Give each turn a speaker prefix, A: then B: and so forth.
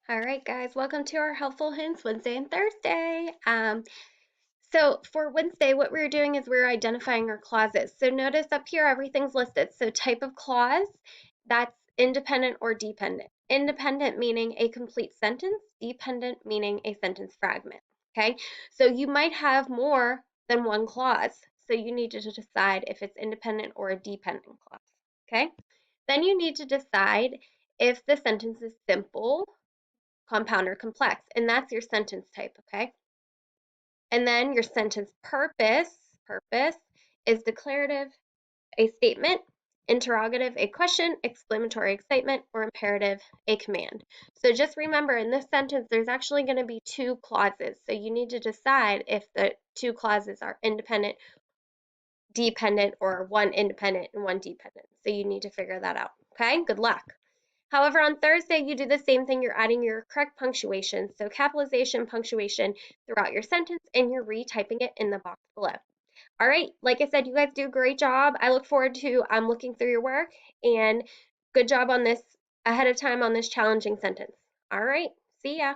A: All right, guys, welcome to our Helpful Hints Wednesday and Thursday. So for Wednesday, what we're doing is we're identifying our clauses. So notice up here, everything's listed. So type of clause, that's independent or dependent. Independent meaning a complete sentence, dependent meaning a sentence fragment. Okay, so you might have more than one clause. So you need to decide if it's independent or a dependent clause. Okay, then you need to decide if the sentence is simple, compound, or complex, and that's your sentence type, okay? And then your sentence purpose is declarative, a statement, interrogative, a question, exclamatory excitement, or imperative, a command. So just remember in this sentence, there's actually going to be two clauses. So you need to decide if the two clauses are independent, dependent, or one independent and one dependent. So you need to figure that out. Okay, good luck. However, on Thursday, you do the same thing. You're adding your correct punctuation, so capitalization, punctuation throughout your sentence, and you're retyping it in the box below. All right, like I said, you guys do a great job. I look forward to looking through your work, and good job on this ahead of time on this challenging sentence. All right, see ya.